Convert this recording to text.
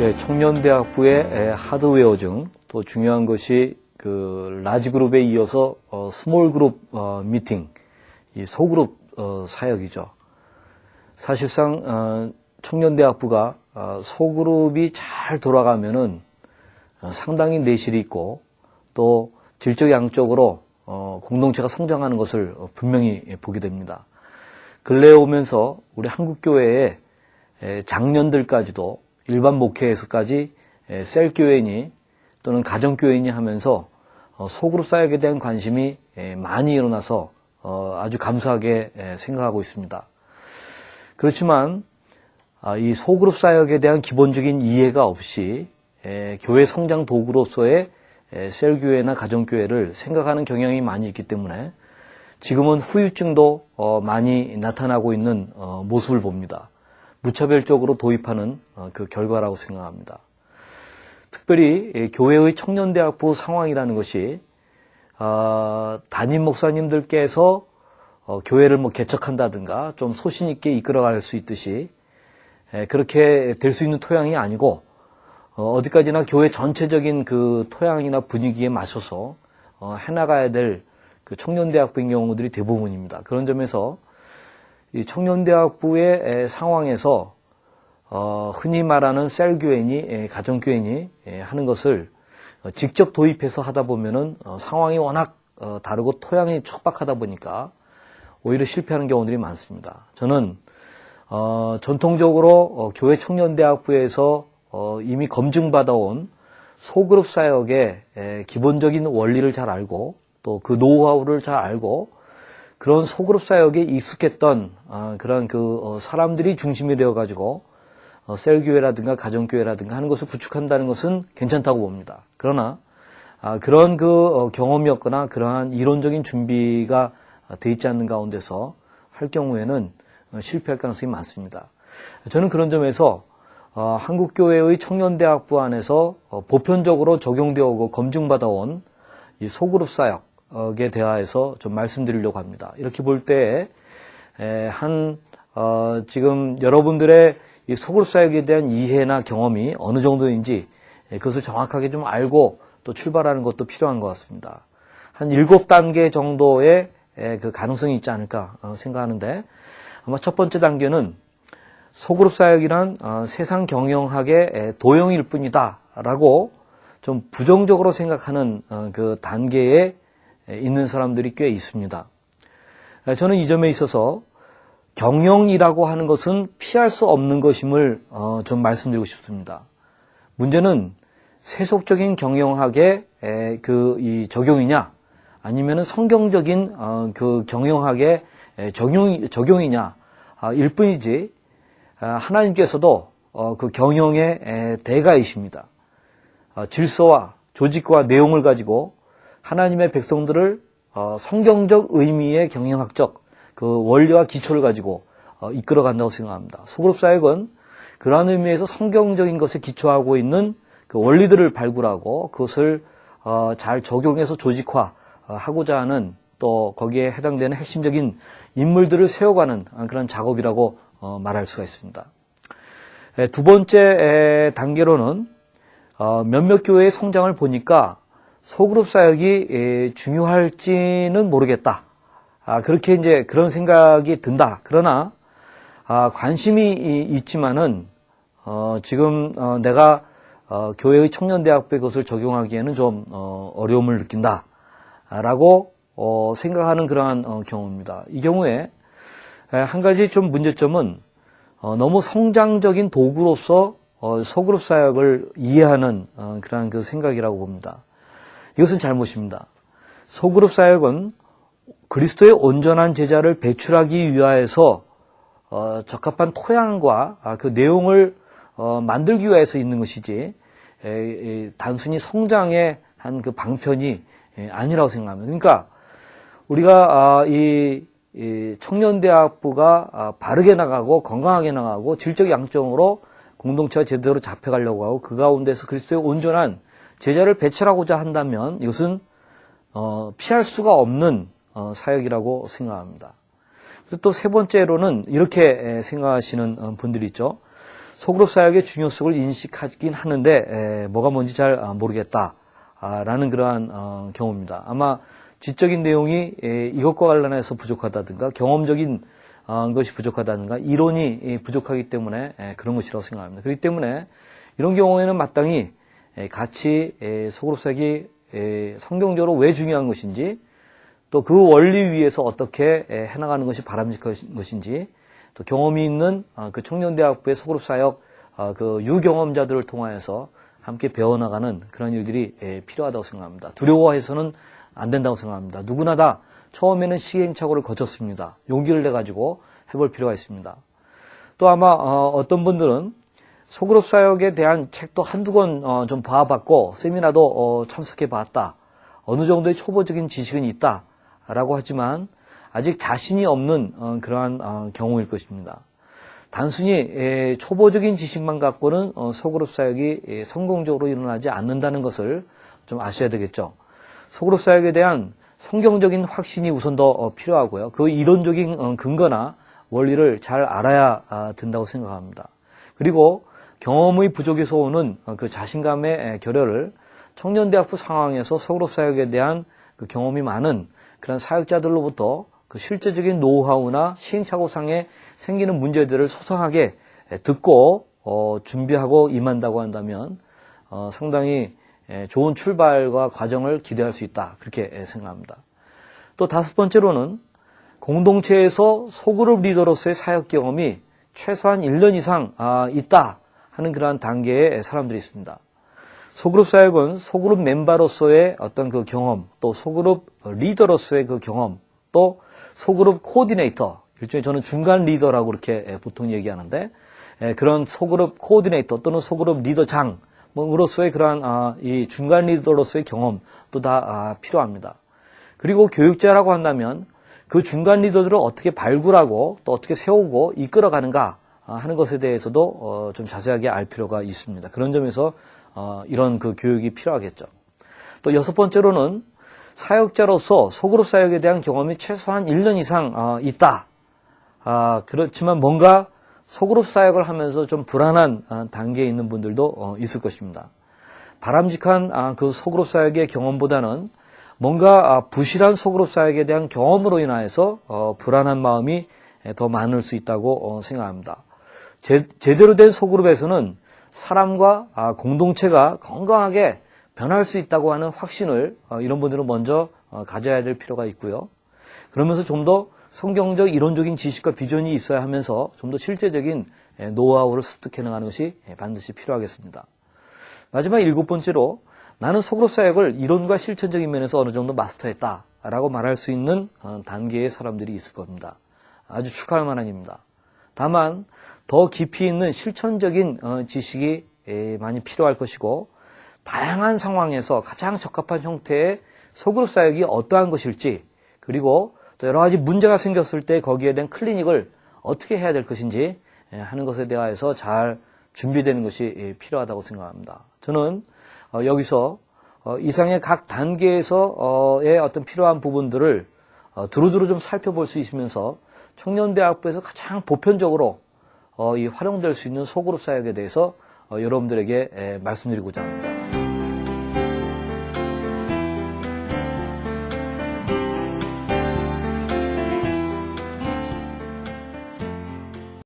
청년대학부의 하드웨어증, 또 중요한 것이 그 라지 그룹에 이어서 스몰 그룹 미팅, 이 소그룹 사역이죠. 사실상 청년대학부가 소그룹이 잘 돌아가면은 상당히 내실이 있고 또 질적 양적으로 공동체가 성장하는 것을 분명히 보게 됩니다. 근래에 오면서 우리 한국교회의 장년들까지도 일반 목회에서까지 셀교회니 또는 가정교회니 하면서 소그룹 사역에 대한 관심이 많이 일어나서 아주 감사하게 생각하고 있습니다. 그렇지만 이 소그룹 사역에 대한 기본적인 이해가 없이 교회 성장 도구로서의 셀교회나 가정교회를 생각하는 경향이 많이 있기 때문에 지금은 후유증도 많이 나타나고 있는 모습을 봅니다. 무차별적으로 도입하는 그 결과라고 생각합니다. 특별히 교회의 청년대학부 상황이라는 것이 담임 목사님들께서 교회를 개척한다든가 좀 소신 있게 이끌어갈 수 있듯이 그렇게 될 수 있는 토양이 아니고 어디까지나 교회 전체적인 그 토양이나 분위기에 맞춰서 해나가야 될 그 청년대학부인 경우들이 대부분입니다. 그런 점에서 이 청년대학부의 상황에서 흔히 말하는 셀교회니 가정교회니 하는 것을 직접 도입해서 하다 보면은 상황이 워낙 다르고 토양이 척박하다 보니까 오히려 실패하는 경우들이 많습니다. 저는 전통적으로 교회 청년대학부에서 이미 검증받아온 소그룹 사역의 기본적인 원리를 잘 알고 또 그 노하우를 잘 알고 그런 소그룹 사역에 익숙했던 그런 그 사람들이 중심이 되어가지고 셀교회라든가 가정교회라든가 하는 것을 구축한다는 것은 괜찮다고 봅니다. 그러나 그런 그 경험이 없거나 그러한 이론적인 준비가 돼 있지 않는 가운데서 할 경우에는 실패할 가능성이 많습니다. 저는 그런 점에서 한국교회의 청년대학부 안에서 보편적으로 적용되어오고 검증받아온 이 소그룹 사역에 대하여서 좀 말씀드리려고 합니다. 이렇게 볼 때 지금 여러분들의 이 소그룹 사역에 대한 이해나 경험이 어느 정도인지 그것을 정확하게 좀 알고 또 출발하는 것도 필요한 것 같습니다. 한 7단계 정도의 그 가능성이 있지 않을까 생각하는데 아마 첫 번째 단계는 소그룹 사역이란 세상 경영학의 도형일 뿐이다 라고 좀 부정적으로 생각하는 그 단계에 있는 사람들이 꽤 있습니다. 저는 이 점에 있어서 경영이라고 하는 것은 피할 수 없는 것임을 좀 말씀드리고 싶습니다. 문제는 세속적인 경영학의 이 적용이냐 아니면은 성경적인 그 경영학의 적용이냐 일 뿐이지 하나님께서도 그 경영의 대가이십니다. 질서와 조직과 내용을 가지고 하나님의 백성들을 성경적 의미의 경영학적 그 원리와 기초를 가지고 이끌어 간다고 생각합니다. 소그룹 사역은 그러한 의미에서 성경적인 것에 기초하고 있는 그 원리들을 발굴하고 그것을 잘 적용해서 조직화하고자 하는 또 거기에 해당되는 핵심적인 인물들을 세워가는 그런 작업이라고 말할 수가 있습니다. 두 번째 단계로는 몇몇 교회의 성장을 보니까 소그룹 사역이 중요할지는 모르겠다. 그렇게 이제 그런 생각이 든다. 그러나 관심이 있지만은 지금 내가 교회의 청년대학부의 것을 적용하기에는 좀 어려움을 느낀다라고 생각하는 그러한 경우입니다. 이 경우에 한 가지 좀 문제점은 너무 성장적인 도구로서 소그룹 사역을 이해하는 그러한 그 생각이라고 봅니다. 이것은 잘못입니다. 소그룹 사역은 그리스도의 온전한 제자를 배출하기 위하여서 적합한 토양과 그 내용을 만들기 위해서 있는 것이지 단순히 성장의 한 그 방편이 아니라고 생각합니다. 그러니까 우리가 이 청년대학부가 바르게 나가고 건강하게 나가고 질적 양적으로 공동체가 제대로 잡혀가려고 하고 그 가운데서 그리스도의 온전한 제자를 배출하고자 한다면 이것은 피할 수가 없는 사역이라고 생각합니다. 또 세 번째로는 이렇게 생각하시는 분들이 있죠. 소그룹 사역의 중요성을 인식하긴 하는데 뭐가 뭔지 잘 모르겠다라는 그러한 경우입니다. 아마 지적인 내용이 이것과 관련해서 부족하다든가 경험적인 것이 부족하다든가 이론이 부족하기 때문에 그런 것이라고 생각합니다. 그렇기 때문에 이런 경우에는 마땅히 같이 소그룹 사역이 성경적으로 왜 중요한 것인지 또 그 원리 위에서 어떻게 해나가는 것이 바람직한 것인지 또 경험이 있는 그 청년대학부의 소그룹 사역 그 유경험자들을 통하여서 함께 배워나가는 그런 일들이 필요하다고 생각합니다. 두려워해서는 안 된다고 생각합니다. 누구나 다 처음에는 시행착오를 거쳤습니다. 용기를 내가지고 해볼 필요가 있습니다. 또 아마 어떤 분들은 소그룹 사역에 대한 책도 한두 권 좀 봐봤고 세미나도 참석해 봤다. 어느 정도의 초보적인 지식은 있다라고 하지만 아직 자신이 없는 그러한 경우일 것입니다. 단순히 초보적인 지식만 갖고는 소그룹 사역이 성공적으로 일어나지 않는다는 것을 좀 아셔야 되겠죠. 소그룹 사역에 대한 성경적인 확신이 우선 더 필요하고요. 그 이론적인 근거나 원리를 잘 알아야 된다고 생각합니다. 그리고 경험의 부족에서 오는 그 자신감의 결여를 청년대학부 상황에서 소그룹 사역에 대한 그 경험이 많은 그런 사역자들로부터 그 실제적인 노하우나 시행착오상에 생기는 문제들을 소상하게 듣고 준비하고 임한다고 한다면 상당히 좋은 출발과 과정을 기대할 수 있다. 그렇게 생각합니다. 또 다섯 번째로는 공동체에서 소그룹 리더로서의 사역 경험이 최소한 1년 이상 있다 하는 그러한 단계의 사람들이 있습니다. 소그룹 사역은 소그룹 멤버로서의 어떤 그 경험, 또 소그룹 리더로서의 그 경험, 또 소그룹 코디네이터, 일종의 저는 중간 리더라고 그렇게 보통 얘기하는데 그런 소그룹 코디네이터 또는 소그룹 리더장 으로서의 그러한 이 중간 리더로서의 경험도 다 필요합니다. 그리고 교육자라고 한다면 그 중간 리더들을 어떻게 발굴하고 또 어떻게 세우고 이끌어가는가 하는 것에 대해서도 좀 자세하게 알 필요가 있습니다. 그런 점에서 이런 그 교육이 필요하겠죠. 또 여섯 번째로는 사역자로서 소그룹 사역에 대한 경험이 최소한 1년 이상 있다. 그렇지만 뭔가 소그룹 사역을 하면서 좀 불안한 단계에 있는 분들도 있을 것입니다. 바람직한 그 소그룹 사역의 경험보다는 뭔가 부실한 소그룹 사역에 대한 경험으로 인하여서 불안한 마음이 더 많을 수 있다고 생각합니다. 제대로 된 소그룹에서는 사람과 공동체가 건강하게 변할 수 있다고 하는 확신을 이런 분들은 먼저 가져야 될 필요가 있고요. 그러면서 좀 더 성경적 이론적인 지식과 비전이 있어야 하면서 좀 더 실제적인 노하우를 습득해 나가는 것이 반드시 필요하겠습니다. 마지막 일곱 번째로 나는 소그룹 사역을 이론과 실천적인 면에서 어느 정도 마스터했다라고 말할 수 있는 단계의 사람들이 있을 겁니다. 아주 축하할 만한 일입니다. 다만 더 깊이 있는 실천적인 지식이 많이 필요할 것이고 다양한 상황에서 가장 적합한 형태의 소그룹 사역이 어떠한 것일지 그리고 또 여러 가지 문제가 생겼을 때 거기에 대한 클리닉을 어떻게 해야 될 것인지 하는 것에 대해서 잘 준비되는 것이 필요하다고 생각합니다. 저는 여기서 이상의 각 단계에서의 어떤 필요한 부분들을 두루두루 좀 살펴볼 수 있으면서 청년대학부에서 가장 보편적으로 활용될 수 있는 소그룹 사역에 대해서 여러분들에게 말씀드리고자 합니다.